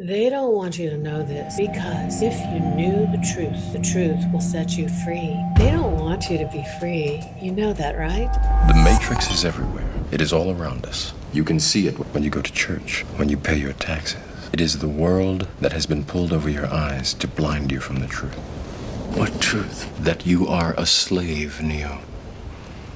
They don't want you to know this because if you knew the truth will set you free. They don't want you to be free. You know that, right? The Matrix is everywhere. It is all around us. You can see it when you go to church, when you pay your taxes. It is the world that has been pulled over your eyes to blind you from the truth. What truth? That you are a slave, Neo.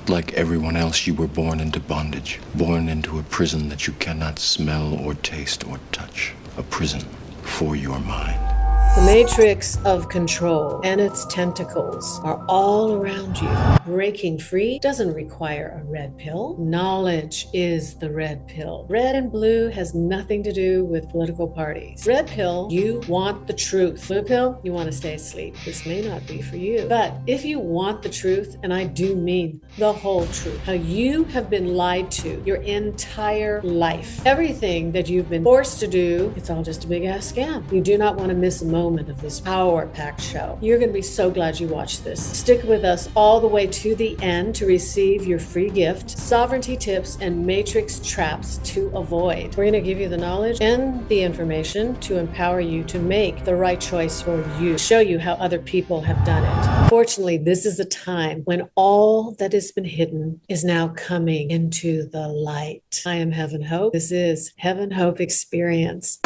Like everyone else, you were born into bondage, born into a prison that you cannot smell or taste or touch. A prison for your mind. The matrix of control and its tentacles are all around you. Breaking free doesn't require a red pill. Knowledge is the red pill. Red and blue has nothing to do with political parties. Red pill, you want the truth. Blue pill, you want to stay asleep. This may not be for you. But if you want the truth, and I do mean the whole truth, how you have been lied to your entire life, everything that you've been forced to do, it's all just a big ass scam. You do not want to miss a moment of this power-packed show. You're going to be so glad you watched this. Stick with us all the way to the end to receive your free gift, sovereignty tips, and matrix traps to avoid. We're going to give you the knowledge and the information to empower you to make the right choice for you, show you how other people have done it. Fortunately, this is a time when all that has been hidden is now coming into the light. I am Heaven Hope. This is Heaven Hope Experience.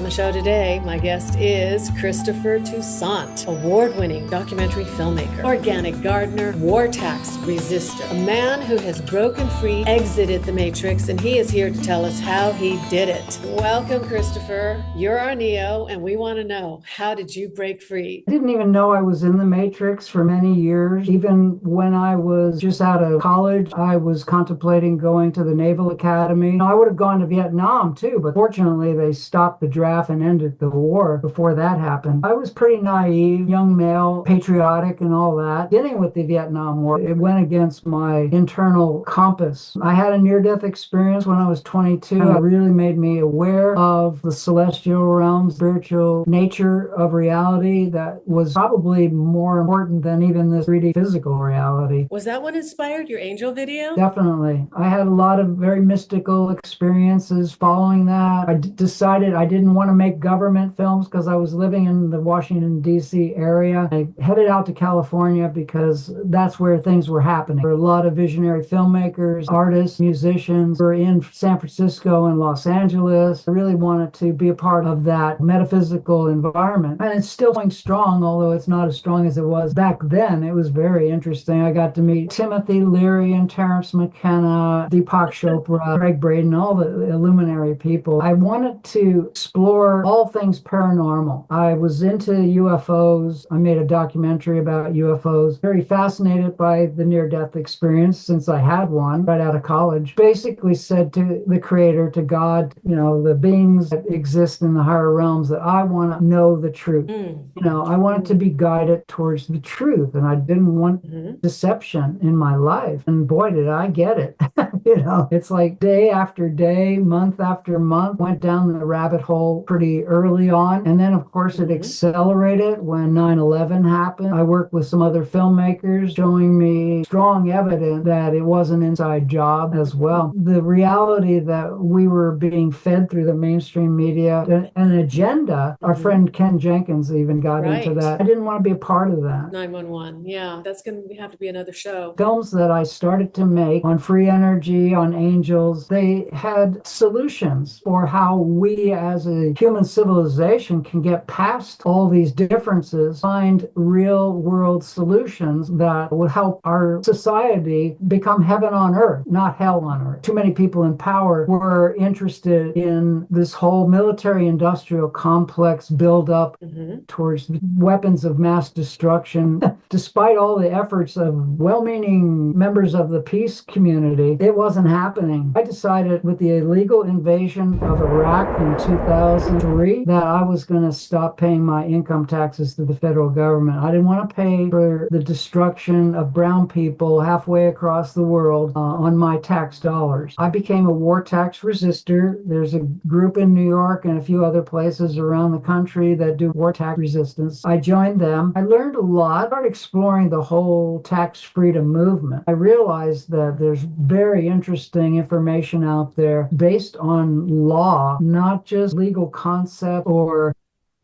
Show today, my guest is Christopher Toussaint, award-winning documentary filmmaker, organic gardener, war tax resistor, a man who has broken free, exited the matrix, and he is here to tell us how he did it. Welcome, Christopher. You're our Neo, and we want to know, how did you break free? I didn't even know I was in the matrix for many years. Even when I was just out of college, I was contemplating going to the Naval Academy. I would have gone to Vietnam too, but fortunately they stopped the draft and ended the war before that happened. I was pretty naive, young male, patriotic and all that. Beginning with the Vietnam War, it went against my internal compass. I had a near-death experience when I was 22. It really made me aware of the celestial realm, spiritual nature of reality that was probably more important than even this 3D physical reality. Was that what inspired your angel video? Definitely. I had a lot of very mystical experiences following that. I decided I didn't want to make government films because I was living in the Washington, D.C. area. I headed out to California because that's where things were happening. There were a lot of visionary filmmakers, artists, musicians were in San Francisco and Los Angeles. I really wanted to be a part of that metaphysical environment. And it's still going strong, although it's not as strong as it was back then. It was very interesting. I got to meet Timothy Leary and Terrence McKenna, Deepak Chopra, Greg Braden, all the luminary people. I wanted to explore all things paranormal. I was into UFOs. I made a documentary about UFOs. Very fascinated by the near-death experience since I had one right out of college. Basically said to the creator, to God, the beings that exist in the higher realms, that I want to know the truth. I wanted to be guided towards the truth, and I didn't want deception in my life. And boy, did I get it. It's like day after day, month after month, went down the rabbit hole pretty early on. And then, of course, it accelerated when 9/11 happened. I worked with some other filmmakers showing me strong evidence that it was an inside job as well. The reality that we were being fed through the mainstream media, an agenda, our friend Ken Jenkins even got into that. I didn't want to be a part of that. 911. Yeah, that's going to have to be another show. Films that I started to make on free energy, on angels, they had solutions for how we as a human civilization can get past all these differences, find real world solutions that would help our society become heaven on earth, not hell on earth. Too many people in power were interested in this whole military industrial complex buildup towards weapons of mass destruction. Despite all the efforts of well-meaning members of the peace community, it wasn't happening. I decided with the illegal invasion of Iraq in 2000, 2003 that I was going to stop paying my income taxes to the federal government. I didn't want to pay for the destruction of brown people halfway across the world on my tax dollars. I became a war tax resistor. There's a group in New York and a few other places around the country that do war tax resistance. I joined them. I learned a lot, started exploring the whole tax freedom movement. I realized that there's very interesting information out there based on law, not just legal concept or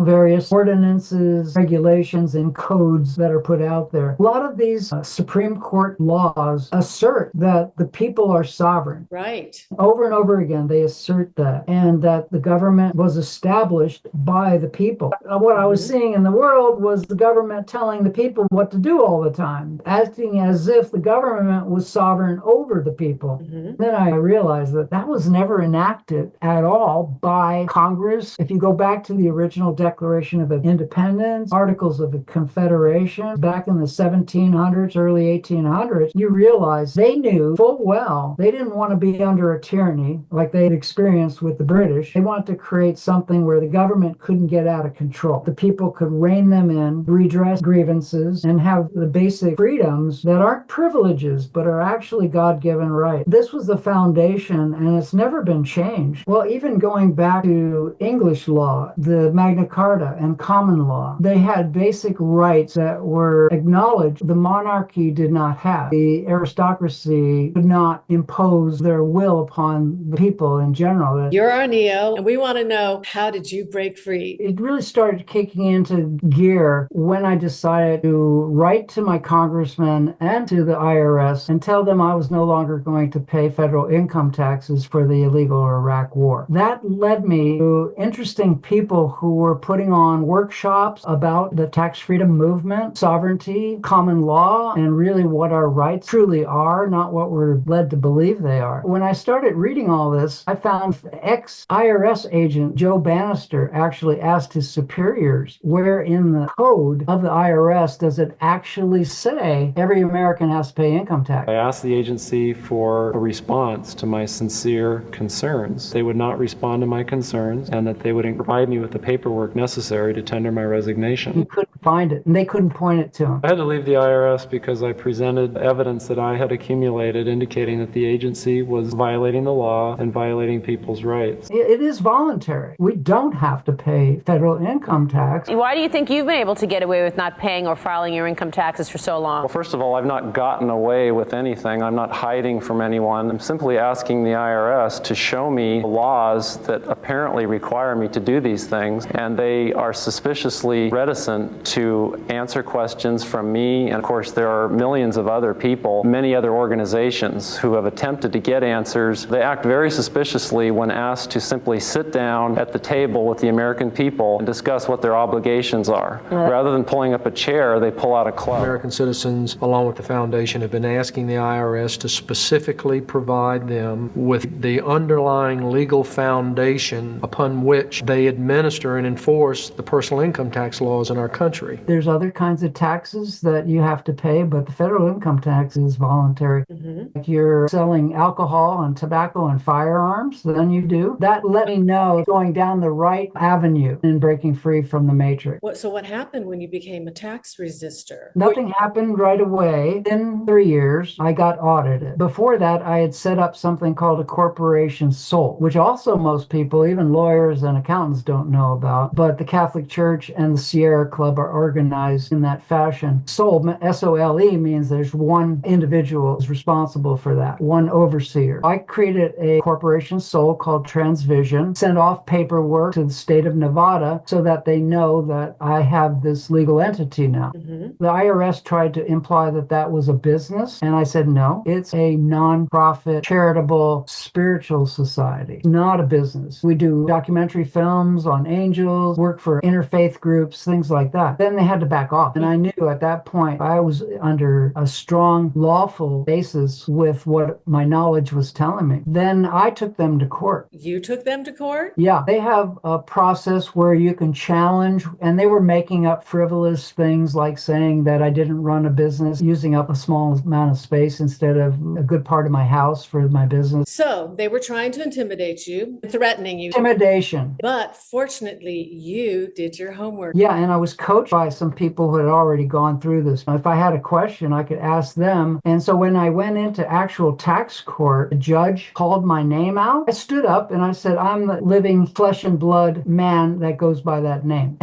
various ordinances, regulations, and codes that are put out there. A lot of these Supreme Court laws assert that the people are sovereign. Right. Over and over again, they assert that, and that the government was established by the people. What I was seeing in the world was the government telling the people what to do all the time, acting as if the government was sovereign over the people. Then I realized that that was never enacted at all by Congress. If you go back to the original Declaration of Independence, Articles of Confederation, back in the 1700s, early 1800s, you realize they knew full well they didn't want to be under a tyranny like they'd experienced with the British. They wanted to create something where the government couldn't get out of control. The people could rein them in, redress grievances, and have the basic freedoms that aren't privileges, but are actually God-given rights. This was the foundation, and it's never been changed. Well, even going back to English law, the Magna Carta and common law, they had basic rights that were acknowledged the monarchy did not have. The aristocracy could not impose their will upon the people in general. You're our Neo, and we want to know, how did you break free? It really started kicking into gear when I decided to write to my congressman and to the IRS and tell them I was no longer going to pay federal income taxes for the illegal Iraq war. That led me to interesting people who were putting on workshops about the tax freedom movement, sovereignty, common law, and really what our rights truly are, not what we're led to believe they are. When I started reading all this, I found ex-IRS agent Joe Bannister actually asked his superiors, where in the code of the IRS does it actually say every American has to pay income tax? I asked the agency for a response to my sincere concerns. They would not respond to my concerns, and that they would provide me with the paperwork necessary to tender my resignation. He couldn't find it, and they couldn't point it to him. I had to leave the IRS because I presented evidence that I had accumulated indicating that the agency was violating the law and violating people's rights. It is voluntary. We don't have to pay federal income tax. Why do you think you've been able to get away with not paying or filing your income taxes for so long? Well, first of all, I've not gotten away with anything. I'm not hiding from anyone. I'm simply asking the IRS to show me laws that apparently require me to do these things, and they are suspiciously reticent to answer questions from me. And of course, there are millions of other people, many other organizations who have attempted to get answers. They act very suspiciously when asked to simply sit down at the table with the American people and discuss what their obligations are. Rather than pulling up a chair, they pull out a club. American citizens, along with the foundation, have been asking the IRS to specifically provide them with the underlying legal foundation upon which they administer and enforce the personal income tax laws in our country. There's other kinds of taxes that you have to pay, but the federal income tax is voluntary. If you're selling alcohol and tobacco and firearms, then you do. That let me know going down the right avenue and breaking free from the matrix. So what happened when you became a tax resistor? Nothing happened right away. In 3 years, I got audited. Before that, I had set up something called a corporation sole, which also most people, even lawyers and accountants, don't know about. But the Catholic Church and the Sierra Club are organized in that fashion. Sole, S-O-L-E, means there's one individual who's responsible for that, one overseer. I created a corporation sole called Transvision, sent off paperwork to the state of Nevada so that they know that I have this legal entity now. The IRS tried to imply that that was a business, and I said, no, it's a non-profit, charitable, spiritual society, not a business. We do documentary films on angels, work for interfaith groups, things like that. Yeah, then they had to back off. And I knew at that point I was under a strong lawful basis with what my knowledge was telling me. Then I took them to court. You took them to court? Yeah, they have a process where you can challenge, and they were making up frivolous things like saying that I didn't run a business, using up a small amount of space instead of a good part of my house for my business. So they were trying to intimidate you, threatening you. Intimidation. But fortunately, you did your homework. Yeah, and I was coached by some people who had already gone through this. If I had a question, I could ask them. And so when I went into actual tax court, the judge called my name out. I stood up and I said, I'm the living flesh and blood man that goes by that name.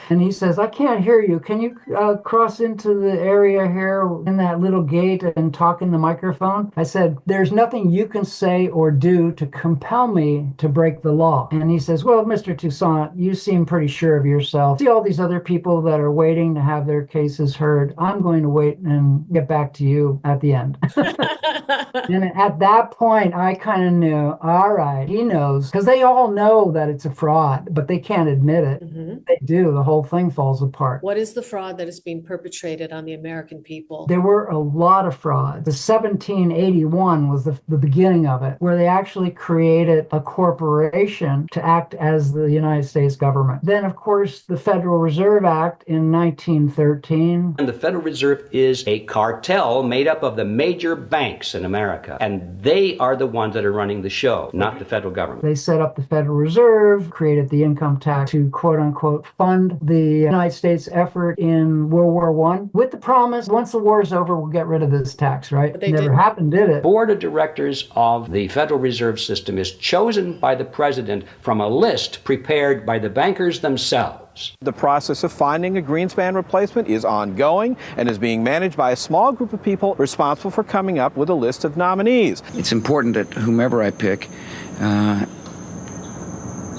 And he says, I can't hear you. Can you cross into the area here in that little gate and talk in the microphone? I said, there's nothing you can say or do to compel me to break the law. And he says, well, Mr. Toussaint, you seem pretty sure of yourself. See all these other people that are waiting to have their cases heard. I'm going to wait and get back to you at the end. And at that point, I kind of knew, all right, he knows, because they all know that it's a fraud, but they can't admit it. Mm-hmm. They do. The whole thing falls apart. What is the fraud that is being perpetrated on the American people? There were a lot of frauds. The 1781 was the beginning of it, where they actually created a corporation to act as the United States government. Then, of course, the Federal Reserve Act in 1913. And the Federal Reserve is a cartel made up of the major banks in America. And they are the ones that are running the show, not the federal government. They set up the Federal Reserve, created the income tax to, quote unquote, fund the United States effort in World War I, with the promise, once the war is over, we'll get rid of this tax, right? But they never didn't. happened, did it? Board of directors of the Federal Reserve System is chosen by the president from a list prepared by the bankers themselves. The process of finding a Greenspan replacement is ongoing and is being managed by a small group of people responsible for coming up with a list of nominees. It's important that whomever I pick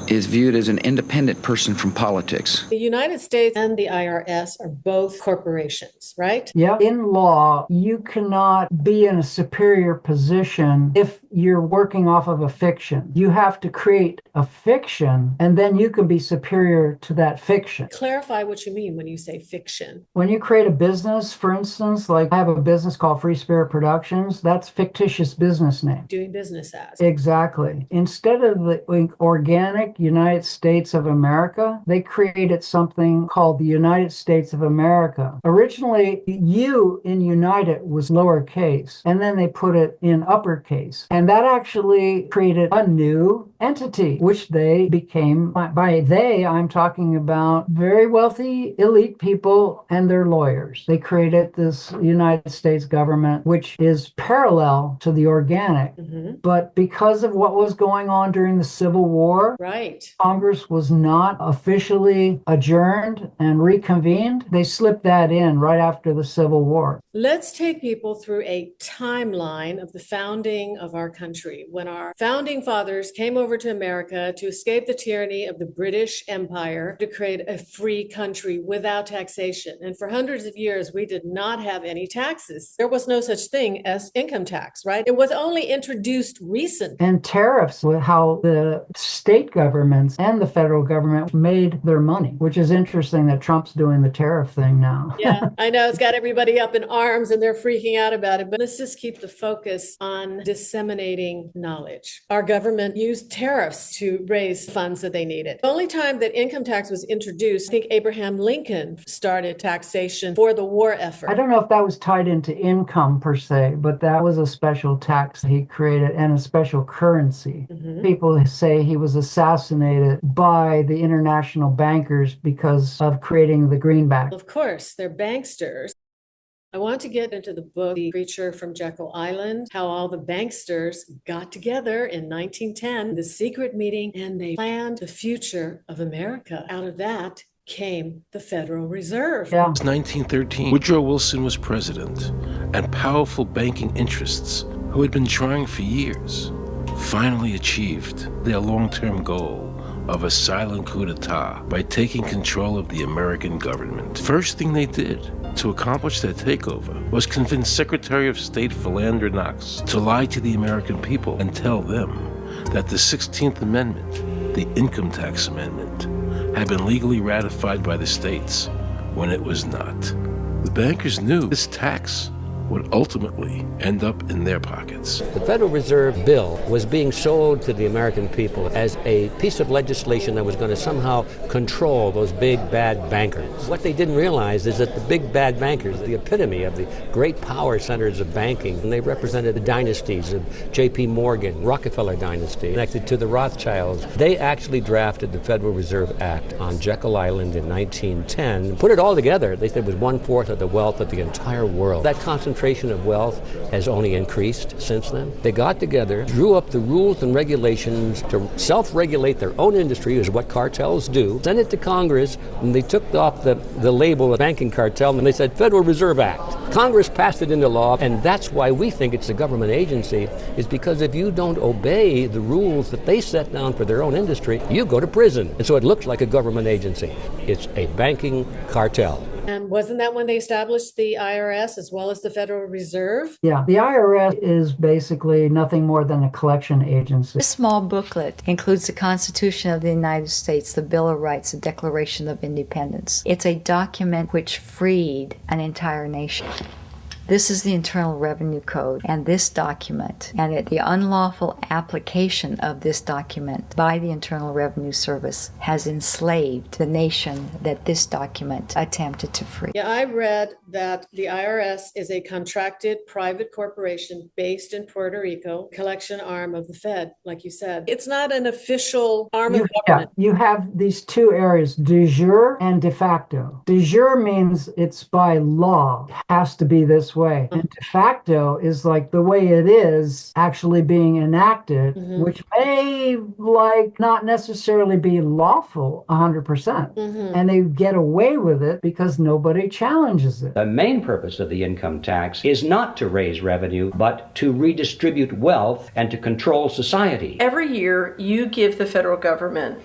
is viewed as an independent person from politics. The United States and the IRS are both corporations, right? Yeah. In law, you cannot be in a superior position if you're working off of a fiction. You have to create a fiction, and then you can be superior to that fiction. Clarify what you mean when you say fiction. When you create a business, for instance, like I have a business called Free Spirit Productions, that's fictitious business name. Doing business as. Exactly. Instead of the organic United States of America, they created something called the United States of America. Originally, U in United was lowercase, and then they put it in uppercase. And that actually created a new entity, which they became. By they, I'm talking about very wealthy, elite people and their lawyers. They created this United States government, which is parallel to the organic. Mm-hmm. But because of what was going on during the Civil War, Right. Congress was not officially adjourned and reconvened. They slipped that in right after the Civil War. Let's take people through a timeline of the founding of our country. When our founding fathers came over to America to escape the tyranny of the British Empire, to create a free country without taxation. And for hundreds of years, we did not have any taxes. There was no such thing as income tax, right? It was only introduced recently. And tariffs, with how the state governments and the federal government made their money, which is interesting that Trump's doing the tariff thing now. Yeah, I know it's got everybody up in arms and they're freaking out about it, but let's just keep the focus on disseminating knowledge. Our government used tariffs to raise funds that they needed. The only time that income tax was introduced, I think Abraham Lincoln started taxation for the war effort. I don't know if that was tied into income per se, but that was a special tax he created and a special currency. Mm-hmm. People say he was assassinated by the international bankers because of creating the greenback. Of course, they're banksters. I want to get into the book, The Creature from Jekyll Island, how all the banksters got together in 1910, the secret meeting, and they planned the future of America. Out of that came the Federal Reserve. Yeah. 1913, Woodrow Wilson was president, and powerful banking interests, who had been trying for years, finally achieved their long-term goal of a silent coup d'etat by taking control of the American government. First thing they did to accomplish their takeover was convince Secretary of State Philander Knox to lie to the American people and tell them that the 16th Amendment, the Income Tax Amendment, had been legally ratified by the states when it was not. The bankers knew this tax would ultimately end up in their pockets. The Federal Reserve bill was being sold to the American people as a piece of legislation that was going to somehow control those big bad bankers. What they didn't realize is that the big bad bankers, the epitome of the great power centers of banking, and they represented the dynasties of J.P. Morgan, Rockefeller dynasty, connected to the Rothschilds. They actually drafted the Federal Reserve Act on Jekyll Island in 1910. Put it all together, they said it was 1/4 of the wealth of the entire world. That concentration of wealth has only increased since then. They got together, drew up the rules and regulations to self-regulate their own industry, is what cartels do, sent it to Congress, and they took off the label of banking cartel, and they said Federal Reserve Act. Congress passed it into law, and that's why we think it's a government agency, is because if you don't obey the rules that they set down for their own industry, you go to prison. And so it looks like a government agency. It's a banking cartel. And wasn't that when they established the IRS as well as the Federal Reserve? Yeah, the IRS is basically nothing more than a collection agency. This small booklet includes the Constitution of the United States, the Bill of Rights, the Declaration of Independence. It's a document which freed an entire nation. This is the Internal Revenue Code and this document, and the unlawful application of this document by the Internal Revenue Service has enslaved the nation that this document attempted to free. Yeah, I read that the IRS is a contracted private corporation based in Puerto Rico, collection arm of the Fed, like you said. It's not an official arm of government. Yeah, you have these two areas, de jure and de facto. De jure means it's by law, it has to be this way. And de facto is like the way it is actually being enacted, which may not necessarily be lawful 100%. And they get away with it because nobody challenges it. The main purpose of the income tax is not to raise revenue, but to redistribute wealth and to control society. Every year, you give the federal government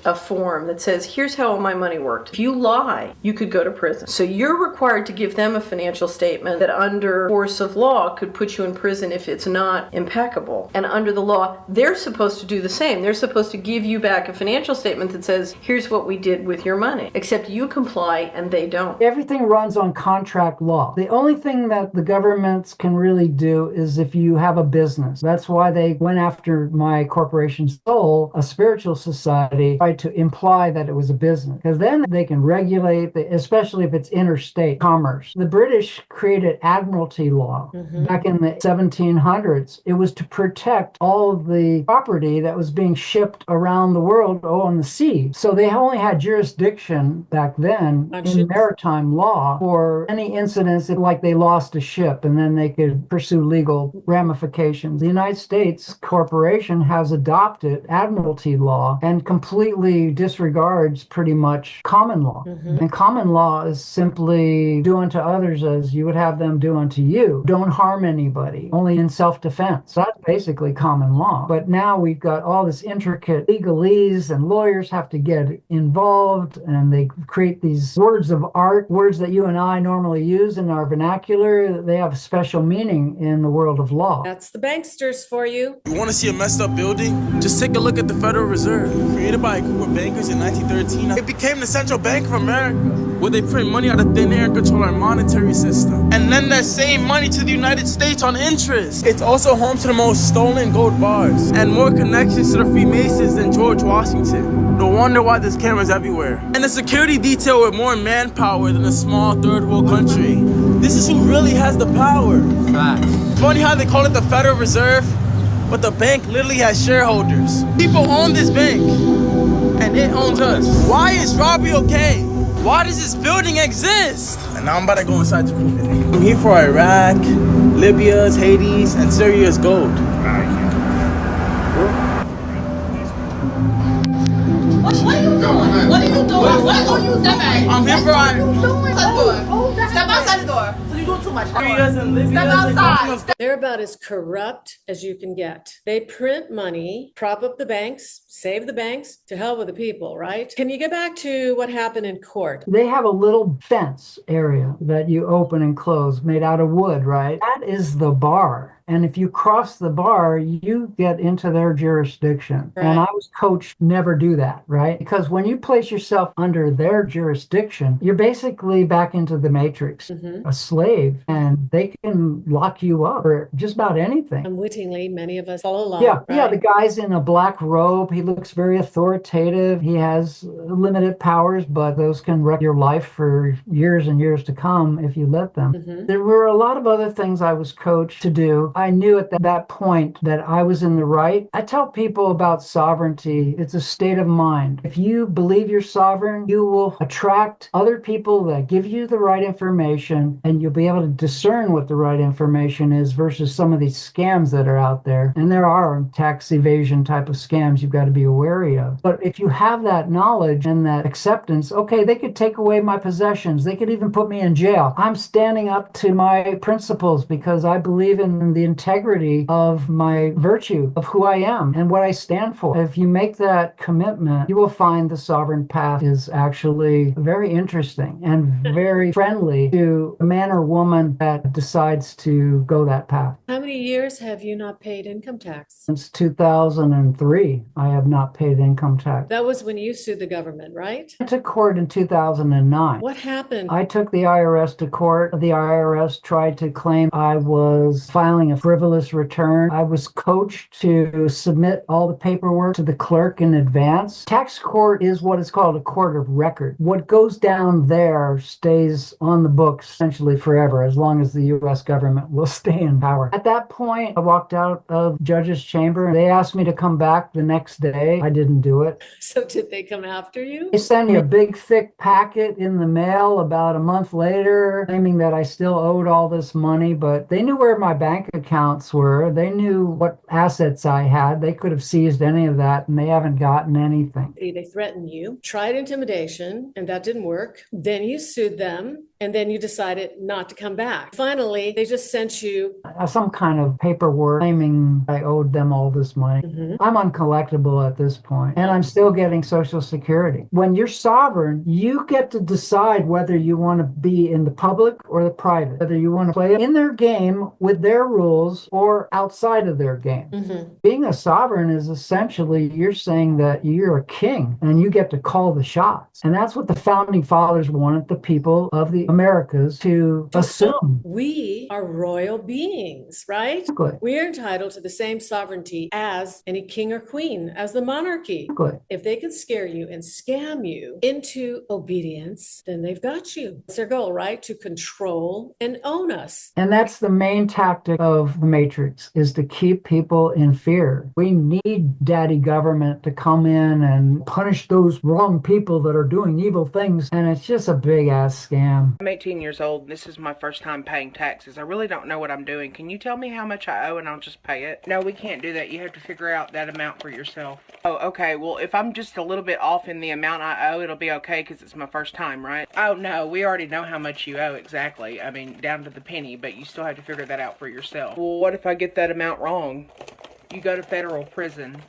a form that says, here's how all my money worked. If you lie, you could go to prison. So you're required to give them a financial statement that under force of law could put you in prison if it's not impeccable. And under the law, they're supposed to do the same. They're supposed to give you back a financial statement that says, here's what we did with your money. Except you comply and they don't. Everything runs on contract law. The only thing that the governments can really do is if you have a business. That's why they went after my corporation's soul, a spiritual society, tried to imply that it was a business. Because then they can regulate, especially if it's interstate commerce. The British created admiralty law back in the 1700s. It was to protect all of the property that was being shipped around the world on the sea. So they only had jurisdiction back then in maritime law for any incidents like they lost a ship, and then they could pursue legal ramifications. The United States corporation has adopted admiralty law and completely disregards pretty much common law. And common law is simply do unto others as you would have them do unto you. Don't harm anybody, only in self-defense. So that's basically common law. But now we've got all this intricate legalese, and lawyers have to get involved, and they create these words of art, words that you and I normally use in our vernacular. They have special meaning in the world of law. That's the banksters for you. You want to see a messed up building? Just take a look at the Federal Reserve. Created by a group of bankers in 1913, it became the Central Bank of America, where they print money out of thin air and control our monetary system, and lend that same money to the United States on interest. It's also home to the most stolen gold bars and more connections to the Freemasons than George Washington. No wonder why there's cameras everywhere. And a security detail with more manpower than a small third world country. This is who really has the power. Facts. Funny how they call it the Federal Reserve, but the bank literally has shareholders. People own this bank, and it owns us. Why is robbery okay? Why does this building exist? And now I'm about to go inside to prove it. I'm here for Iraq, Libya's, Haiti's, and Syria's gold. What are you doing? What are you doing? What are you doing? I'm here for Step outside the door. You're doing too much. Syria's and Libya's. Step outside. They're about as corrupt as you can get. They print money, prop up the banks, save the banks, to hell with the people, right? Can you get back to what happened in court? They have a little fence area that you open and close made out of wood, right? That is the bar. And if you cross the bar, you get into their jurisdiction. Right. And I was coached never do that, right? Because when you place yourself under their jurisdiction, you're basically back into the matrix, a slave, and they can lock you up for just about anything. Unwittingly, many of us follow along. Yeah, right? the guy's in a black robe. He looks very authoritative. He has limited powers, but those can wreck your life for years and years to come if you let them. There were a lot of other things I was coached to do. I knew at that point that I was in the right. I tell people about sovereignty. It's a state of mind. If you believe you're sovereign, you will attract other people that give you the right information, and you'll be able to discern what the right information is versus some of these scams that are out there. And there are tax evasion type of scams you've got to be wary of. But if you have that knowledge and that acceptance, okay, they could take away my possessions. They could even put me in jail. I'm standing up to my principles because I believe in the integrity of my virtue, of who I am and what I stand for. If you make that commitment, you will find the sovereign path is actually very interesting and very friendly to a man or woman that decides to go that path. How many years have you not paid income tax? Since 2003, I have not paid income tax. That was when you sued the government, right? I went to court in 2009. What happened? I took the IRS to court. The IRS tried to claim I was filing a frivolous return. I was coached to submit all the paperwork to the clerk in advance. Tax court is what is called a court of record. What goes down there stays on the books essentially forever, as long as the U.S. government will stay in power. At that point, I walked out of judge's chamber. They asked me to come back the next day. I didn't do it. So did they come after you? They sent me a big, thick packet in the mail about a month later, claiming that I still owed all this money, but they knew where my bank accounts were. They knew what assets I had. They could have seized any of that, and they haven't gotten anything. They threatened you, tried intimidation, and that didn't work. Then you sued them, and then you decided not to come back. Finally, they just sent you some kind of paperwork claiming I owed them all this money. I'm uncollectible at this point, and I'm still getting Social Security. When you're sovereign, you get to decide whether you want to be in the public or the private, whether you want to play in their game with their rules or outside of their game. Being a sovereign is essentially you're saying that you're a king and you get to call the shots. And that's what the founding fathers wanted the people of the Americas to assume. We are royal beings, right? Exactly. We are entitled to the same sovereignty as any king or queen, as the monarchy. Exactly. If they can scare you and scam you into obedience, then they've got you. It's their goal, right? To control and own us. And that's the main tactic of the Matrix, is to keep people in fear. We need daddy government to come in and punish those wrong people that are doing evil things. And it's just a big ass scam. I'm 18 years old and this is my first time paying taxes. I really don't know what I'm doing. Can you tell me how much I owe and I'll just pay it? No, we can't do that. You have to figure out that amount for yourself. Oh, okay. Well, if I'm just a little bit off in the amount I owe, it'll be okay because it's my first time, right? Oh, no, we already know how much you owe exactly. I mean, down to the penny, but you still have to figure that out for yourself. Well, what if I get that amount wrong? You go to federal prison.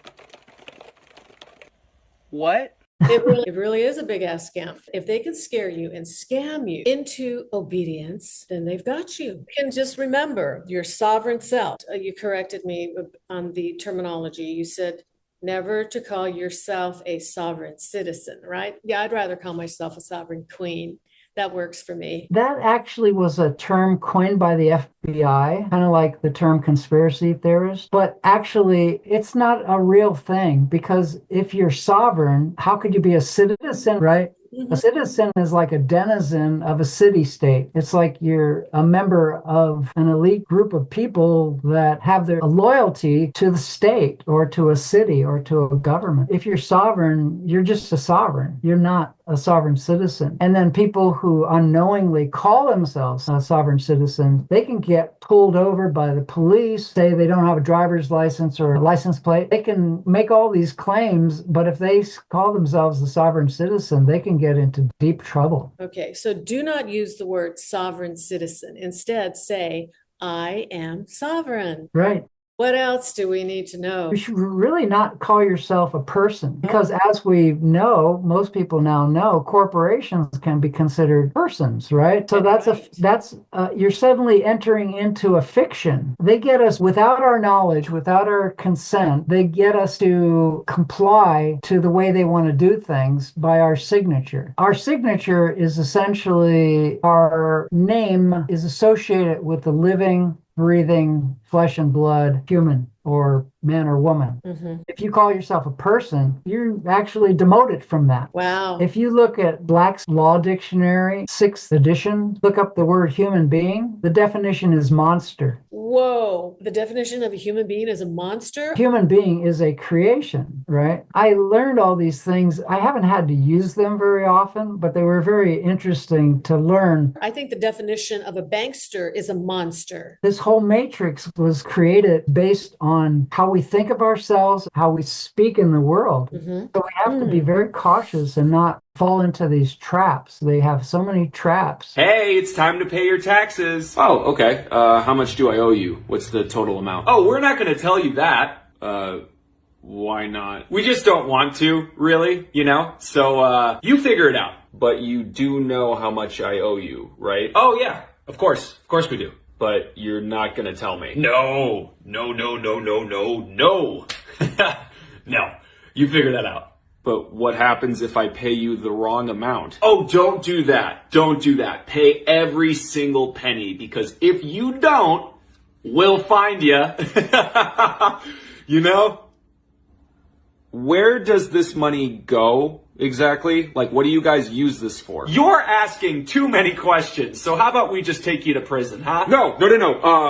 What? It really is a big ass scam. If they can scare you and scam you into obedience, then they've got you. And just remember your sovereign self. You corrected me on the terminology. You said never to call yourself a sovereign citizen, right? Yeah, I'd rather call myself a sovereign queen. That works for me. That actually was a term coined by the FBI, kind of like the term conspiracy theorist. But actually, it's not a real thing, because if you're sovereign, how could you be a citizen, right? A citizen is like a denizen of a city-state. It's like you're a member of an elite group of people that have their loyalty to the state or to a city or to a government. If you're sovereign, you're just a sovereign. You're not a sovereign citizen. And then people who unknowingly call themselves a sovereign citizen, they can get pulled over by the police, say they don't have a driver's license or a license plate. They can make all these claims, but if they call themselves a sovereign citizen, they can get into deep trouble. Okay, so do not use the word sovereign citizen. Instead, say, I am sovereign. Right. What else do we need to know? You should really not call yourself a person because, as we know, most people now know, corporations can be considered persons, right? So you're suddenly entering into a fiction. They get us without our knowledge, without our consent. They get us to comply to the way they want to do things by our signature. Our signature is essentially our name is associated with the living, breathing, flesh and blood human or man or woman. If you call yourself a person, you're actually demoted from that. Wow. If you look at Black's Law Dictionary, 6th edition, look up the word human being, the definition is monster. Whoa. The definition of a human being is a monster? Human being is a creation, right? I learned all these things. I haven't had to use them very often, but they were very interesting to learn. I think the definition of a bankster is a monster. This whole matrix was created based on how we think of ourselves, how we speak in the world. So we have to be very cautious and not fall into these traps. They have so many traps. Hey, it's time to pay your taxes. Oh, okay. How much do I owe you? What's the total amount? Oh, we're not going to tell you that. Why not? We just don't want to, really, you know? So, you figure it out. But you do know how much I owe you, right? Oh, yeah. Of course we do. But you're not gonna tell me. No. No. No. You figure that out. But what happens if I pay you the wrong amount? Oh, don't do that. Don't do that. Pay every single penny, because if you don't, we'll find you. You know? Where does this money go exactly? Like, what do you guys use this for? You're asking too many questions, so how about we just take you to prison, huh? No.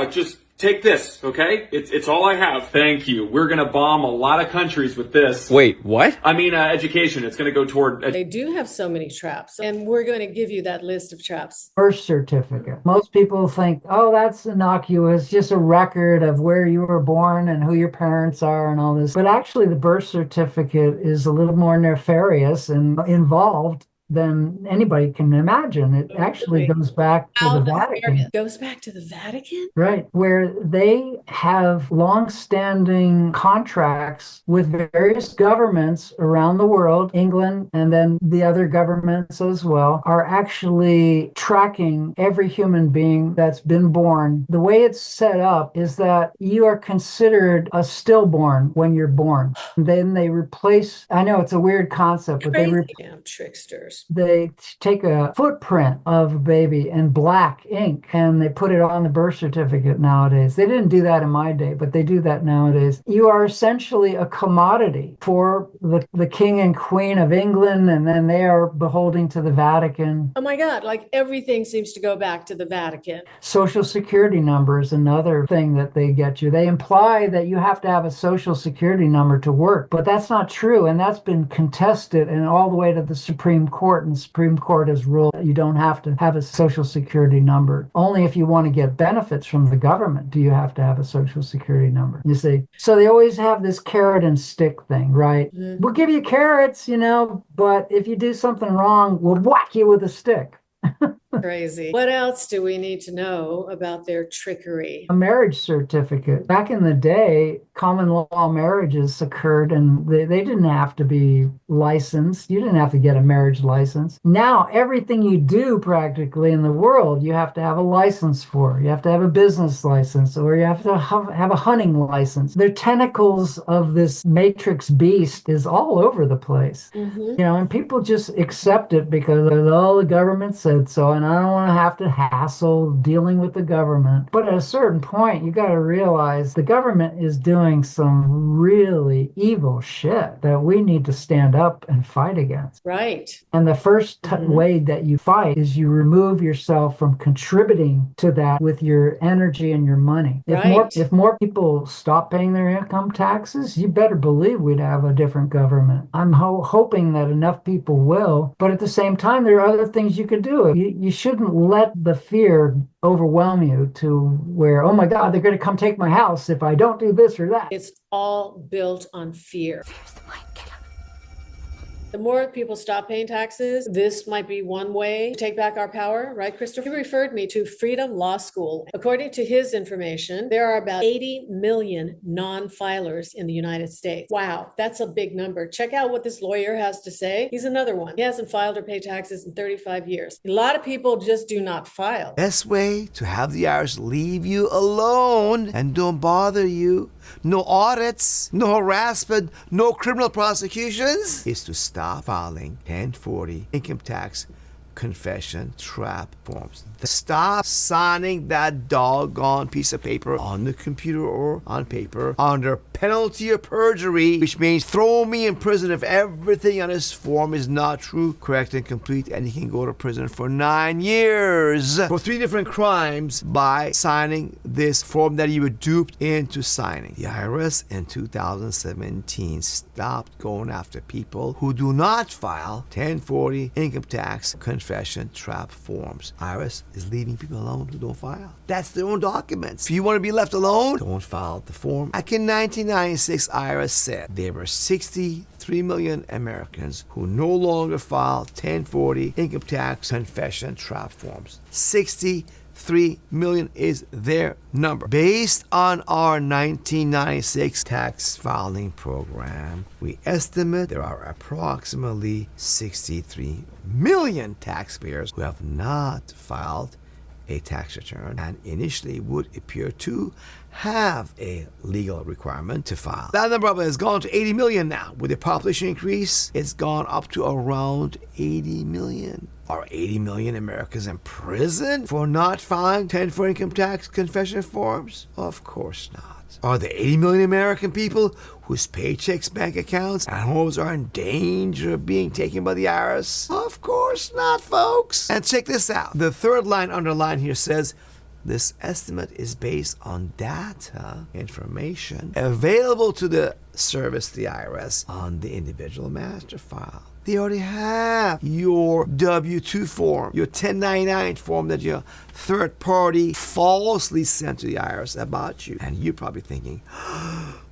Just take this, okay? It's all I have. Thank you. We're gonna bomb a lot of countries with this. Wait, what? I mean, education. It's gonna go toward... They do have so many traps, and we're going to give you that list of traps. Birth certificate. Most people think, oh, that's innocuous, just a record of where you were born and who your parents are and all this. But actually, the birth certificate is a little more nefarious and involved than anybody can imagine. It actually goes back to the Vatican. It goes back to the Vatican? Right, where they have long-standing contracts with various governments around the world, England, and then the other governments as well, are actually tracking every human being that's been born. The way it's set up is that you are considered a stillborn when you're born. Then they replace, I know it's a weird concept, but damn tricksters. They take a footprint of a baby in black ink and they put it on the birth certificate nowadays. They didn't do that in my day, but they do that nowadays. You are essentially a commodity for the king and queen of England, and then they are beholding to the Vatican. Oh my God, like everything seems to go back to the Vatican. Social security number is another thing that they get you. They imply that you have to have a social security number to work, but that's not true, and that's been contested and all the way to the Supreme Court. And the Supreme Court has ruled that you don't have to have a social security number. Only if you want to get benefits from the government do you have to have a social security number. You see, so they always have this carrot and stick thing, right? We'll give you carrots, you know, but if you do something wrong, we'll whack you with a stick. Crazy. What else do we need to know about their trickery? A marriage certificate. Back in the day, common law marriages occurred and they didn't have to be licensed. You didn't have to get a marriage license. Now, everything you do practically in the world, you have to have a license for. You have to have a business license, or you have to have a hunting license. The tentacles of this matrix beast is all over the place. You know, and people just accept it because, oh, the government said so, and I don't want to have to hassle dealing with the government. But at a certain point, you got to realize the government is doing some really evil shit that we need to stand up and fight against. Right. And the first way that you fight is you remove yourself from contributing to that with your energy and your money. If more people stop paying their income taxes, you better believe we'd have a different government. I'm hoping that enough people will, but at the same time, there are other things you could do. You shouldn't let the fear overwhelm you to where, oh my God, they're going to come take my house if I don't do this or that. It's all built on fear. The more people stop paying taxes, this might be one way to take back our power, right, Christopher? He referred me to Freedom Law School. According to his information, there are about 80 million non-filers in the United States. Wow, that's a big number. Check out what this lawyer has to say. He's another one. He hasn't filed or paid taxes in 35 years. A lot of people just do not file. Best way to have the IRS leave you alone and don't bother you, no audits, no harassment, no criminal prosecutions, is to stop filing 1040 income tax confession trap forms. Stop signing that doggone piece of paper on the computer or on paper under penalty of perjury, which means throw me in prison if everything on this form is not true, correct, and complete, and you can go to prison for 9 years for 3 different crimes by signing this form that you were duped into signing. The IRS in 2017 stopped going after people who do not file 1040 income tax confession trap forms. IRS is leaving people alone who don't file. That's their own documents. If you want to be left alone, don't file the form. Back in 1996, IRS said there were 63 million Americans who no longer file 1040 income tax confession trap forms. 63 million is their number. Based on our 1996 tax filing program, we estimate there are approximately 63 million taxpayers who have not filed a tax return and initially would appear to have a legal requirement to file. That number has gone to 80 million now. With the population increase, it's gone up to around 80 million. Are 80 million Americans in prison for not filing 1040 income tax confession forms? Of course not. Are there 80 million American people whose paychecks, bank accounts, and homes are in danger of being taken by the IRS? Of course not, folks. And check this out. The third line underlined here says, this estimate is based on data, information, available to the service, the IRS, on the individual master file. They already have your W-2 form, your 1099 form that your third party falsely sent to the IRS about you. And you're probably thinking,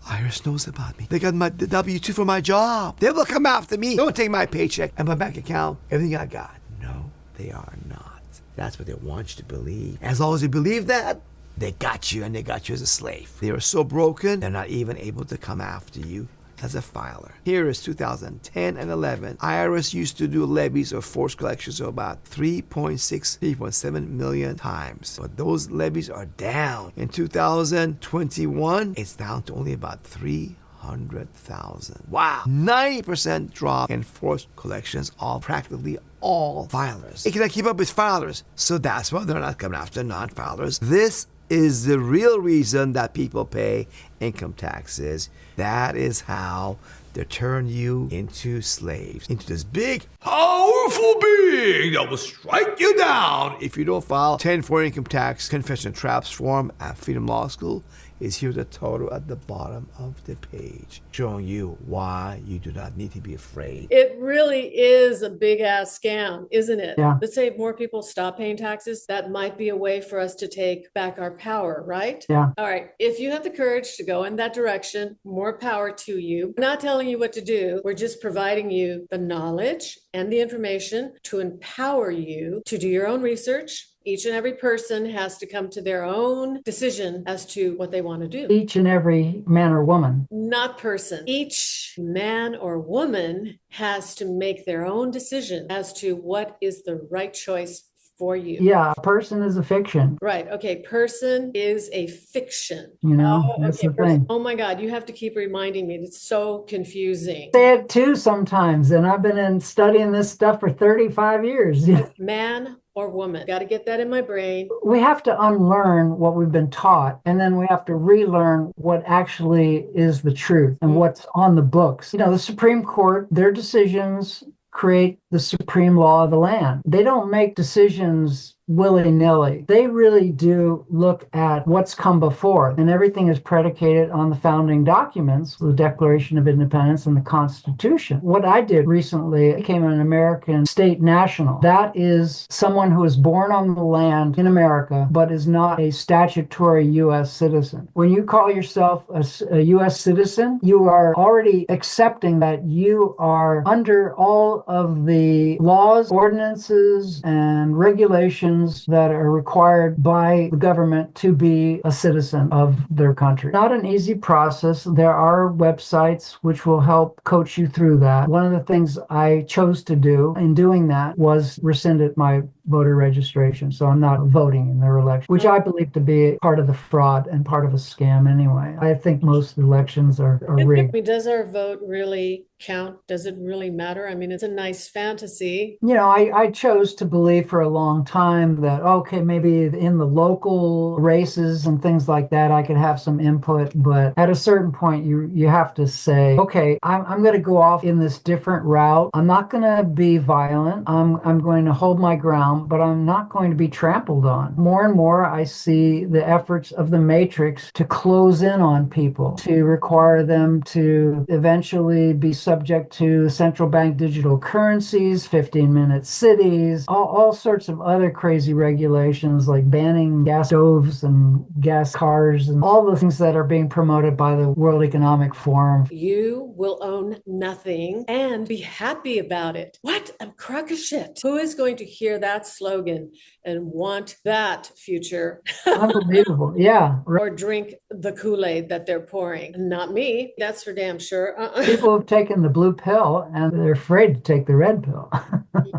IRS knows about me. They got the W-2 for my job. They will come after me. Don't take my paycheck and my bank account, everything I got. No, they are not. That's what they want you to believe. As long as you believe that, they got you, and they got you as a slave. They are so broken, they're not even able to come after you as a filer. Here is 2010 and 11. IRS used to do levies or forced collections of about 3.7 million times. But those levies are down. In 2021, it's down to only about 300,000. Wow. 90% drop in forced collections of practically all filers. It cannot keep up with filers. So that's why they're not coming after non-filers. This is the real reason that people pay income taxes. That is how they turn you into slaves, into this big, powerful being that will strike you down if you don't file 1040 income tax confession traps form at Freedom Law School. Is here the total at the bottom of the page, showing you why you do not need to be afraid. It really is a big ass scam, isn't it? Yeah. Let's say if more people stop paying taxes, that might be a way for us to take back our power, right? Yeah. All right. If you have the courage to go in that direction, more power to you. We're not telling you what to do. We're just providing you the knowledge and the information to empower you to do your own research. Each and every person has to come to their own decision as to what they want to do. Each and every man or woman. Not person. Each man or woman has to make their own decision as to what is the right choice for you. Yeah, a person is a fiction. Right. Okay. Person is a fiction. You know, that's the thing. Oh my God. You have to keep reminding me. It's so confusing. Say it too sometimes. And I've been studying this stuff for 35 years. Man or woman. Got to get that in my brain. We have to unlearn what we've been taught, and then we have to relearn what actually is the truth and what's on the books. You know, the Supreme Court, their decisions create the supreme law of the land. They don't make decisions willy-nilly. They really do look at what's come before, and everything is predicated on the founding documents, the Declaration of Independence and the Constitution. What I did recently, I became an American state national. That is someone who is born on the land in America, but is not a statutory U.S. citizen. When you call yourself a U.S. citizen, you are already accepting that you are under all of the laws, ordinances, and regulations that are required by the government to be a citizen of their country. Not an easy process. There are websites which will help coach you through that. One of the things I chose to do in doing that was rescinded my voter registration. So I'm not voting in their election, which I believe to be part of the fraud and part of a scam anyway. I think most elections are rigged. I mean, does our vote really count? Does it really matter? I mean, it's a nice fantasy. You know, I chose to believe for a long time that, okay, maybe in the local races and things like that, I could have some input. But at a certain point, you have to say, okay, I'm going to go off in this different route. I'm not going to be violent. I'm going to hold my ground, but I'm not going to be trampled on. More and more, I see the efforts of the Matrix to close in on people, to require them to eventually be subject to central bank digital currencies, 15-minute cities, all sorts of other crazy regulations like banning gas stoves and gas cars and all the things that are being promoted by the World Economic Forum. You will own nothing and be happy about it. What a crock of shit. Who is going to hear that slogan and want that future? Unbelievable. Yeah. Or drink the Kool-Aid that they're pouring. Not me. That's for damn sure. People have taken the blue pill and they're afraid to take the red pill.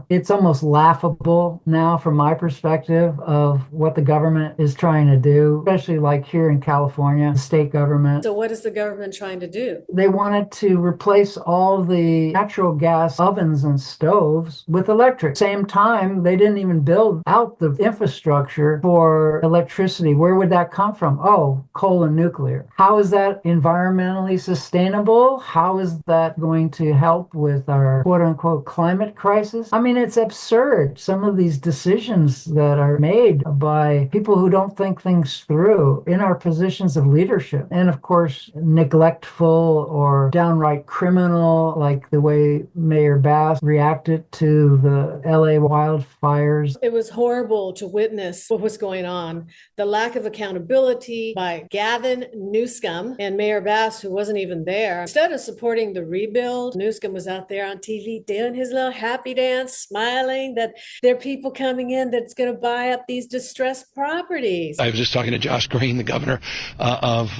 It's almost laughable now from my perspective of what the government is trying to do, especially like here in California, the state government. So what is the government trying to do? They wanted to replace all the natural gas ovens and stoves with electric. Same time, they didn't even build out the infrastructure for electricity. Where would that come from? Oh, coal and nuclear. How is that environmentally sustainable? How is that going to help with our quote unquote climate crisis? I mean, it's absurd. Some of these decisions that are made by people who don't think things through in our positions of leadership. And of course, neglectful or downright criminal, like the way Mayor Bass reacted to the LA wildfires. It was horrible to witness what was going on. The lack of accountability by Gavin Newsom and Mayor Bass, who wasn't even there. Instead of supporting the rebuild, Newsom was out there on TV doing his little happy dance, smiling that there are people coming in that's going to buy up these distressed properties. I was just talking to Josh Green, the governor of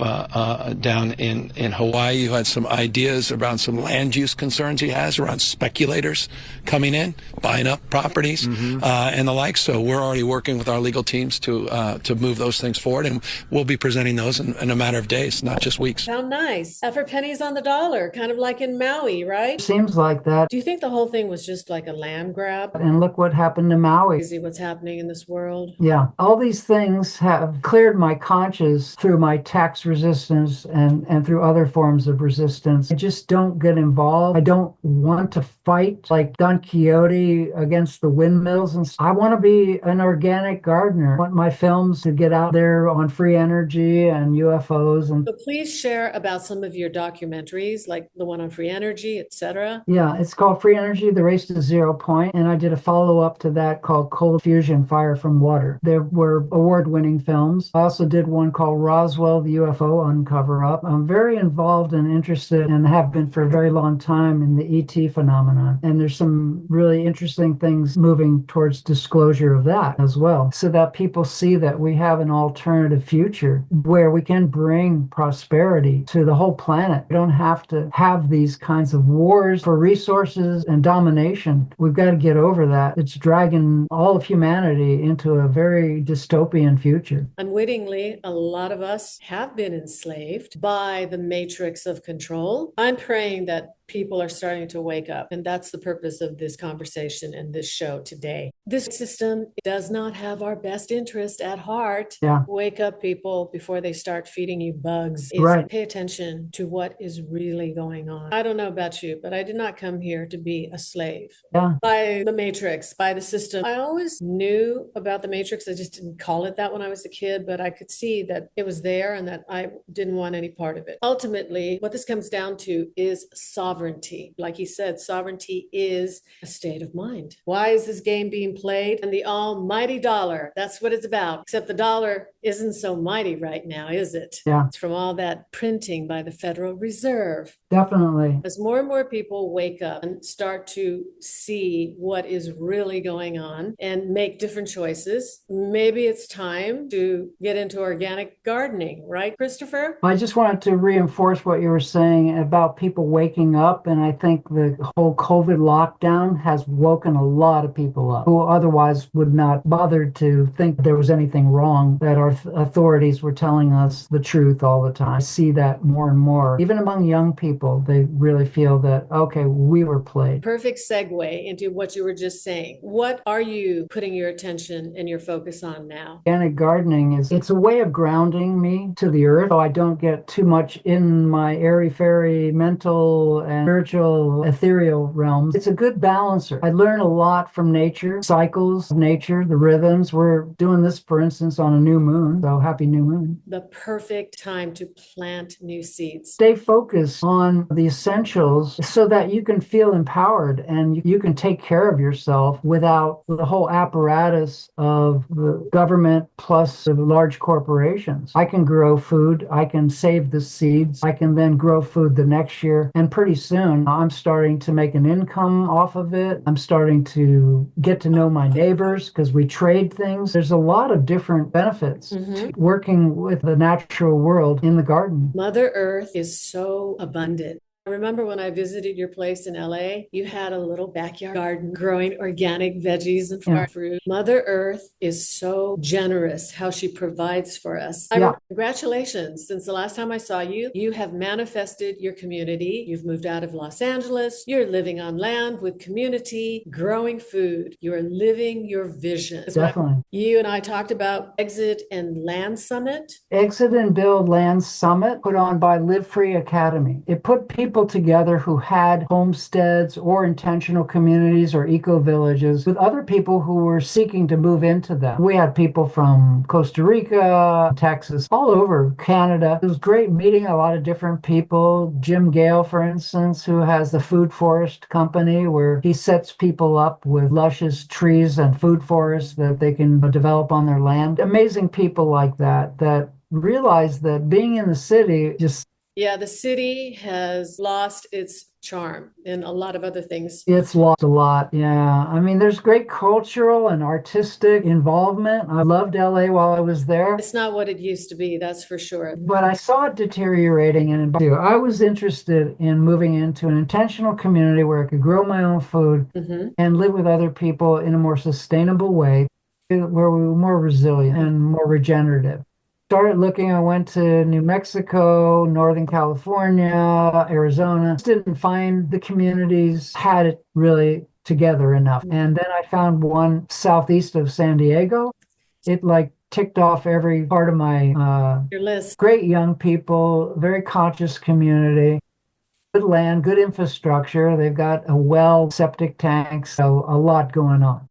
down in Hawaii, who had some ideas around some land use concerns he has around speculators coming in, buying up properties and the like. So we're already working with our legal teams to move those things forward, and we'll be presenting those in a matter of days, not just weeks. How nice. For pennies on the dollar, kind of like in Maui, right? Seems like that. Do you think the whole thing was just like a land grab? And look what happened to Maui. See what's happening in this world. Yeah. All these things have cleared my conscience through my tax resistance and through other forms of resistance. I just don't get involved. I don't want to fight like Don Quixote against the windmills. And I want to be an organic gardener. I want my films to get out there on free energy and UFOs. And so please share about some of your documentaries, like the one on free energy, etc. Yeah, it's called Free Energy, The Race to Zero Point. And I did a follow-up to that called Cold Fusion, Fire from Water. There were award-winning films. I also did one called Roswell, the UFO Uncover-Up. I'm very involved and interested, and have been for a very long time, in the ET phenomenon. And there's some really interesting things moving towards disclosure of that as well, so that people see that we have an alternative future where we can bring prosperity to the whole planet. We don't have to have these kinds of wars for resources and domination. We've got to get over that. It's dragging all of humanity into a very dystopian future. Unwittingly, a lot of us have been enslaved by the matrix of control. I'm praying that People are starting to wake up. And that's the purpose of this conversation and this show today. This system does not have our best interest at heart. Yeah. Wake up, people, before they start feeding you bugs. Right. Pay attention to what is really going on. I don't know about you, but I did not come here to be a slave. Yeah. By the Matrix, by the system. I always knew about the Matrix. I just didn't call it that when I was a kid, but I could see that it was there and that I didn't want any part of it. Ultimately, what this comes down to is sovereignty. Like he said, sovereignty is a state of mind. Why is this game being played? And the almighty dollar. That's what it's about. Except the dollar isn't so mighty right now, is it? Yeah. It's from all that printing by the Federal Reserve. Definitely. As more and more people wake up and start to see what is really going on and make different choices, maybe it's time to get into organic gardening, right, Christopher? I just wanted to reinforce what you were saying about people waking up. And I think the whole COVID lockdown has woken a lot of people up who otherwise would not bother to think there was anything wrong, that our authorities were telling us the truth all the time. I see that more and more. Even among young people, they really feel that, okay, we were played. Perfect segue into what you were just saying. What are you putting your attention and your focus on now? Organic gardening it's a way of grounding me to the earth, so I don't get too much in my airy-fairy mental and spiritual ethereal realms. It's a good balancer. I learn a lot from nature, cycles of nature, the rhythms. We're doing this, for instance, on a new moon, so happy new moon. The perfect time to plant new seeds. Stay focused on the essentials so that you can feel empowered and you can take care of yourself without the whole apparatus of the government plus the large corporations. I can grow food. I can save the seeds. I can then grow food the next year. And pretty soon I'm starting to make an income off of it. I'm starting to get to know my neighbors because we trade things. There's a lot of different benefits to working with the natural world in the garden. Mother Earth is so abundant. I remember when I visited your place in LA, you had a little backyard garden growing organic veggies and farm fruit. Mother Earth is so generous how she provides for us. Congratulations. Since the last time I saw you, you have manifested your community. You've moved out of Los Angeles. You're living on land with community, growing food. You're living your vision. Definitely. You and I talked about Exit and Land Summit. Exit and Build Land Summit put on by Live Free Academy. It put people together who had homesteads or intentional communities or eco-villages with other people who were seeking to move into them. We had people from Costa Rica, Texas, all over Canada. It was great meeting a lot of different people. Jim Gale, for instance, who has the Food Forest Company, where he sets people up with luscious trees and food forests that they can develop on their land. Amazing people like that realize that being in the city just... Yeah, the city has lost its charm and a lot of other things. It's lost a lot, yeah. I mean, there's great cultural and artistic involvement. I loved LA while I was there. It's not what it used to be, that's for sure. But I saw it deteriorating, and I was interested in moving into an intentional community where I could grow my own food and live with other people in a more sustainable way, where we were more resilient and more regenerative. Started looking, I went to New Mexico, Northern California, Arizona. Just didn't find the communities had it really together enough. And then I found one southeast of San Diego. It ticked off every part of my your list. Great young people, very conscious community, good land, good infrastructure. They've got a well, septic tanks, so a lot going on.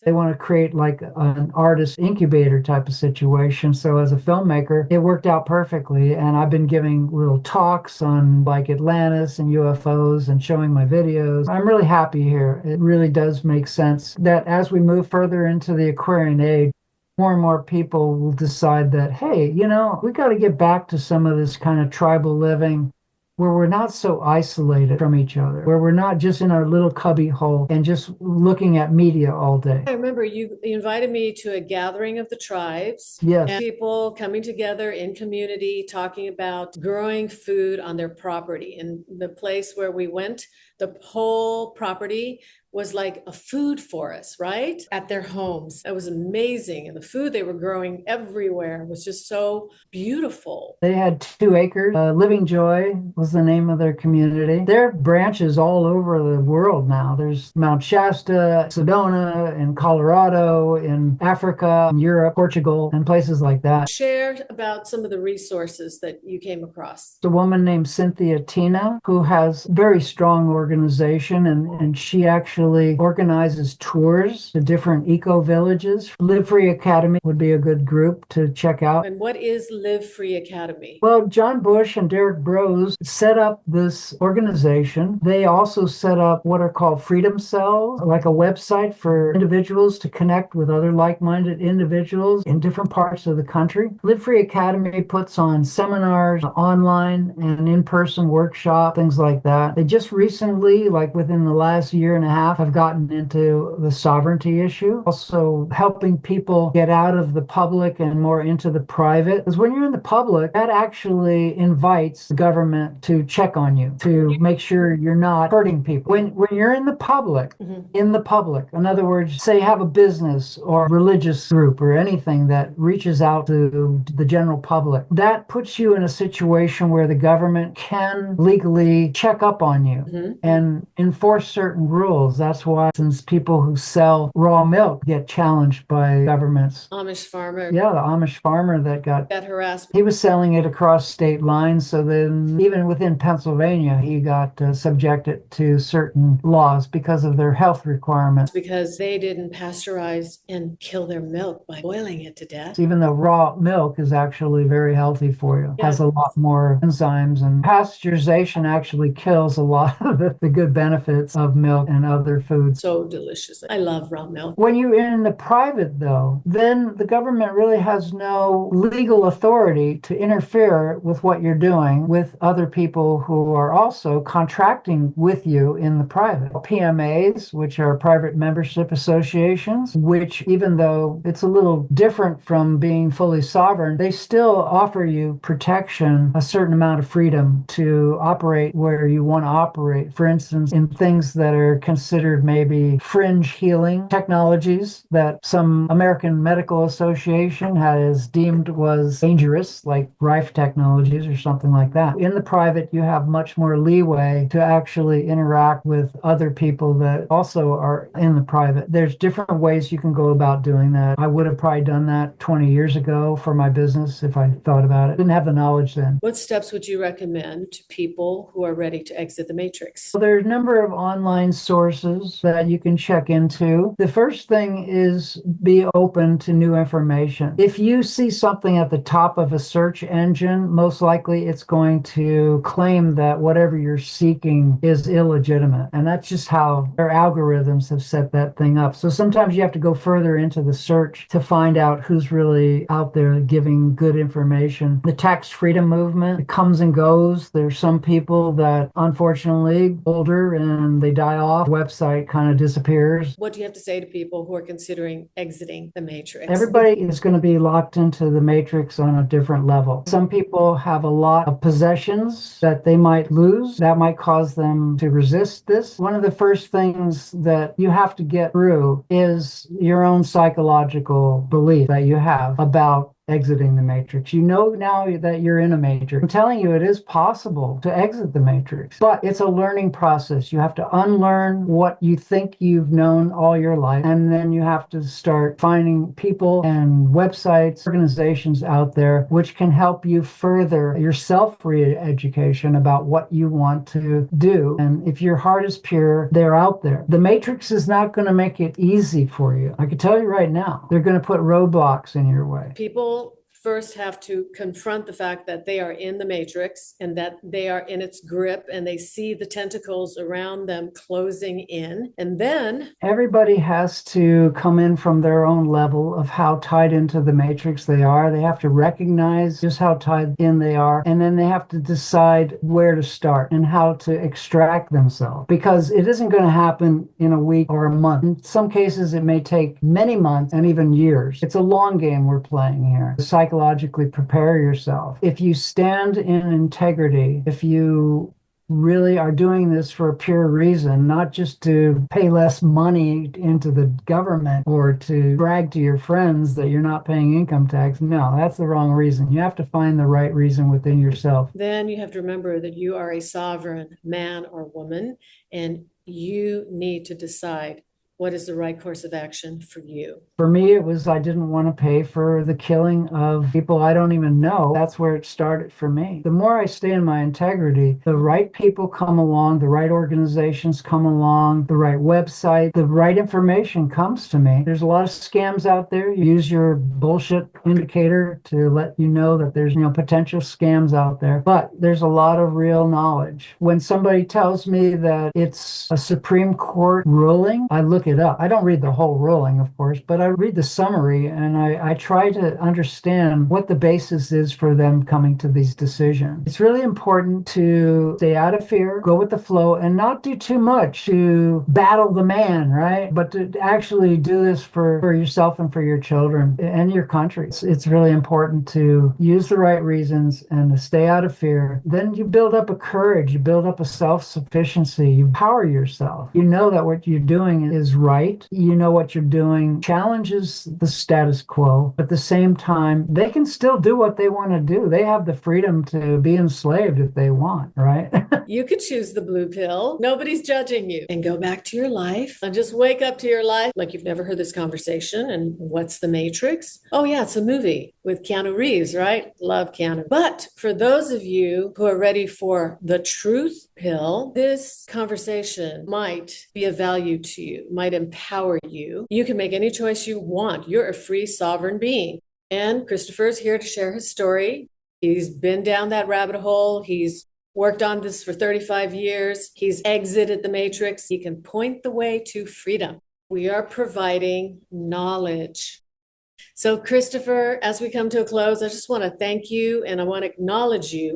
They want to create an artist incubator type of situation. So as a filmmaker, it worked out perfectly. And I've been giving little talks on Atlantis and UFOs and showing my videos. I'm really happy here. It really does make sense that as we move further into the Aquarian age, more and more people will decide that, hey, we got to get back to some of this kind of tribal living, where we're not so isolated from each other, where we're not just in our little cubby hole and just looking at media all day. I remember you invited me to a gathering of the tribes. Yes. And people coming together in community, talking about growing food on their property. And the place where we went, The whole property was like a food forest, right? At their homes. It was amazing. And the food they were growing everywhere was just so beautiful. They had 2 acres. Living Joy was the name of their community. There are branches all over the world now. There's Mount Shasta, Sedona, in Colorado, in Africa, in Europe, Portugal, and places like that. Share about some of the resources that you came across. A woman named Cynthia Tina, who has very strong organization, and she actually organizes tours to different eco villages. Live Free Academy would be a good group to check out. And what is Live Free Academy? Well, John Bush and Derek Brose set up this organization. They also set up what are called freedom cells, like a website for individuals to connect with other like-minded individuals in different parts of the country. Live Free Academy puts on seminars, online and in-person workshop, things like that. They just recently, like within the last year and a half, have gotten into the sovereignty issue, also helping people get out of the public and more into the private. Because when you're in the public, that actually invites the government to check on you, to make sure you're not hurting people. When you're in the public, in other words, say you have a business or religious group or anything that reaches out to the general public, that puts you in a situation where the government can legally check up on you and enforce certain rules. That's why, since people who sell raw milk get challenged by governments. Amish farmer. Yeah, the Amish farmer that got harassed. He was selling it across state lines, so then even within Pennsylvania, he got subjected to certain laws because of their health requirements. Because they didn't pasteurize and kill their milk by boiling it to death. Even though raw milk is actually very healthy for you, has a lot more enzymes, and pasteurization actually kills a lot of the good benefits of milk and other foods. So delicious. I love raw milk. When you're in the private, though, then the government really has no legal authority to interfere with what you're doing with other people who are also contracting with you in the private. PMAs, which are private membership associations, which, even though it's a little different from being fully sovereign, they still offer you protection, a certain amount of freedom to operate where you want to operate. For instance, in things that are considered maybe fringe healing technologies that some American Medical Association has deemed was dangerous, like Rife Technologies or something like that. In the private, you have much more leeway to actually interact with other people that also are in the private. There's different ways you can go about doing that. I would have probably done that 20 years ago for my business if I thought about it. Didn't have the knowledge then. What steps would you recommend to people who are ready to exit the matrix? Well, there's a number of online sources that you can check into. The first thing is be open to new information. If you see something at the top of a search engine, most likely it's going to claim that whatever you're seeking is illegitimate. And that's just how their algorithms have set that thing up. So sometimes you have to go further into the search to find out who's really out there giving good information. The tax freedom movement, it comes and goes. There's some people that unfortunately older and they die off. The website kind of disappears. What do you have to say to people who are considering exiting the matrix? Everybody is going to be locked into the matrix on a different level. Some people have a lot of possessions that they might lose. That might cause them to resist this. One of the first things that you have to get through is your own psychological belief that you have about exiting the matrix. You know now that you're in a matrix. I'm telling you, it is possible to exit the matrix, but it's a learning process. You have to unlearn what you think you've known all your life, and then you have to start finding people and websites, organizations out there which can help you further your self-re-education about what you want to do. And if your heart is pure, they're out there. The matrix is not going to make it easy for you. I can tell you right now, they're going to put roadblocks in your way. People first have to confront the fact that they are in the matrix and that they are in its grip, and they see the tentacles around them closing in. And then everybody has to come in from their own level of how tied into the matrix they are. They have to recognize just how tied in they are, and then they have to decide where to start and how to extract themselves, because it isn't going to happen in a week or a month. In some cases, it may take many months and even years. It's a long game we're playing here. Psychologically prepare yourself. If you stand in integrity, if you really are doing this for a pure reason, not just to pay less money into the government or to brag to your friends that you're not paying income tax. No, that's the wrong reason. You have to find the right reason within yourself. Then you have to remember that you are a sovereign man or woman, and you need to decide what is the right course of action for you. For me, it was I didn't want to pay for the killing of people I don't even know. That's where it started for me. The more I stay in my integrity, the right people come along, the right organizations come along, the right website, the right information comes to me. There's a lot of scams out there. You use your bullshit indicator to let you know that there's, potential scams out there, but there's a lot of real knowledge. When somebody tells me that it's a Supreme Court ruling, I look it up. I don't read the whole ruling, of course, but I read the summary and I try to understand what the basis is for them coming to these decisions. It's really important to stay out of fear, go with the flow, and not do too much to battle the man, right? But to actually do this for yourself and for your children and your country. It's really important to use the right reasons and to stay out of fear. Then you build up a courage, you build up a self-sufficiency, you empower yourself. You know that what you're doing is right. You know what you're doing challenges the status quo. At the same time, they can still do what they want to do. They have the freedom to be enslaved if they want, right? You could choose the blue pill. Nobody's judging you. And go back to your life and just wake up to your life like you've never heard this conversation. And what's the Matrix? Oh, yeah, it's a movie with Keanu Reeves, right? Love Keanu. But for those of you who are ready for the truth pill, this conversation might be of value to you, might empower you. You can make any choice you want. You're a free, sovereign being. And Christopher's here to share his story. He's been down that rabbit hole. He's worked on this for 35 years. He's exited the matrix. He can point the way to freedom. We are providing knowledge. So, Christopher, as we come to a close, I just want to thank you and I want to acknowledge you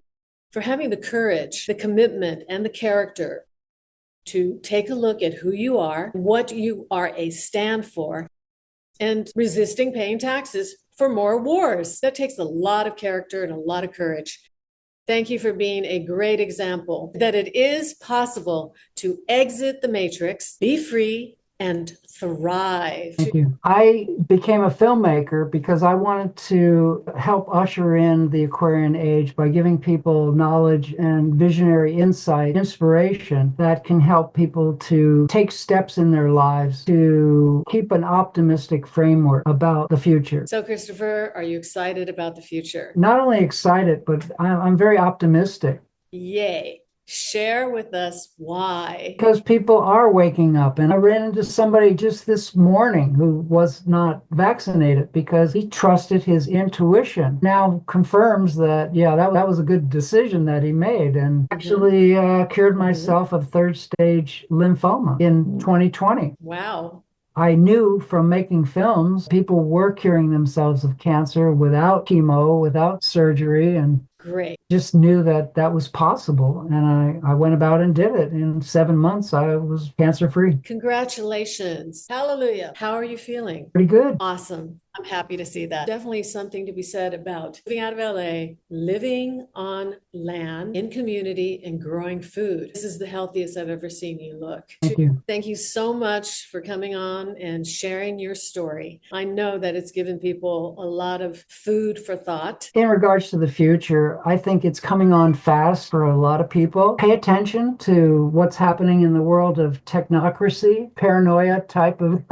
for having the courage, the commitment, and the character to take a look at who you are, what you are a stand for, and resisting paying taxes for more wars. That takes a lot of character and a lot of courage. Thank you for being a great example that it is possible to exit the matrix, be free, and thrive. Thank you. I became a filmmaker because I wanted to help usher in the Aquarian age by giving people knowledge and visionary insight, inspiration that can help people to take steps in their lives to keep an optimistic framework about the future. So, Christopher, are you excited about the future? Not only excited, but I'm very optimistic. Yay. Share with us why. Because people are waking up. And I ran into somebody just this morning who was not vaccinated because he trusted his intuition. Now confirms that, that was a good decision that he made, and actually cured myself of third stage lymphoma in 2020. Wow. I knew from making films, people were curing themselves of cancer without chemo, without surgery, and great. Just knew that that was possible. And I went about and did it. In 7 months, I was cancer-free. Congratulations. Hallelujah. How are you feeling? Pretty good. Awesome. I'm happy to see that. Definitely something to be said about living out of LA, living on land, in community, and growing food. This is the healthiest I've ever seen you look. Thank you. Thank you so much for coming on and sharing your story. I know that it's given people a lot of food for thought. In regards to the future, I think it's coming on fast for a lot of people. Pay attention to what's happening in the world of technocracy, paranoia type of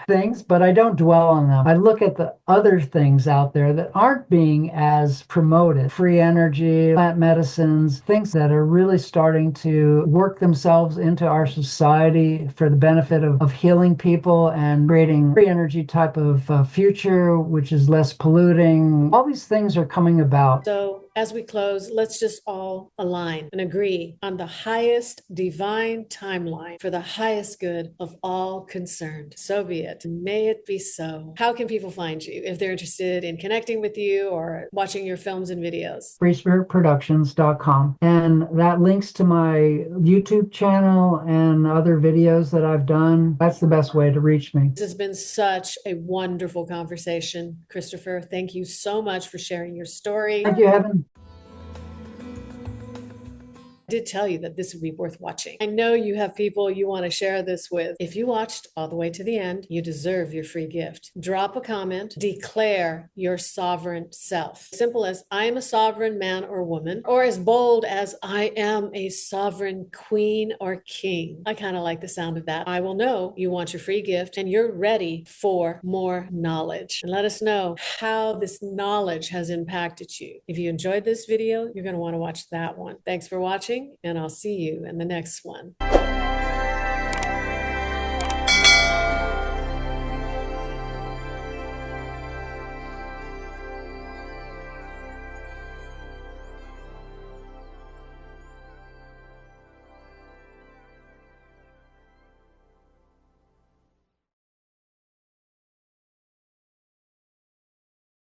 things, but I don't dwell on them. I look at the other things out there that aren't being as promoted. Free energy, plant medicines, things that are really starting to work themselves into our society for the benefit of healing people and creating free energy type of future, which is less polluting. All these things are coming about. So as we close, let's just all align and agree on the highest divine timeline for the highest good of all concerned. So be it. May it be so. How can people find you if they're interested in connecting with you or watching your films and videos? freespiritproductions.com. And that links to my YouTube channel and other videos that I've done. That's the best way to reach me. This has been such a wonderful conversation, Christopher. Thank you so much for sharing your story. Thank you, Heaven. did tell you that this would be worth watching. I know you have people you want to share this with. If you watched all the way to the end, you deserve your free gift. Drop a comment, declare your sovereign self. Simple as I am a sovereign man or woman, or as bold as I am a sovereign queen or king. I kind of like the sound of that. I will know you want your free gift and you're ready for more knowledge. And let us know how this knowledge has impacted you. If you enjoyed this video, you're going to want to watch that one. Thanks for watching, and I'll see you in the next one.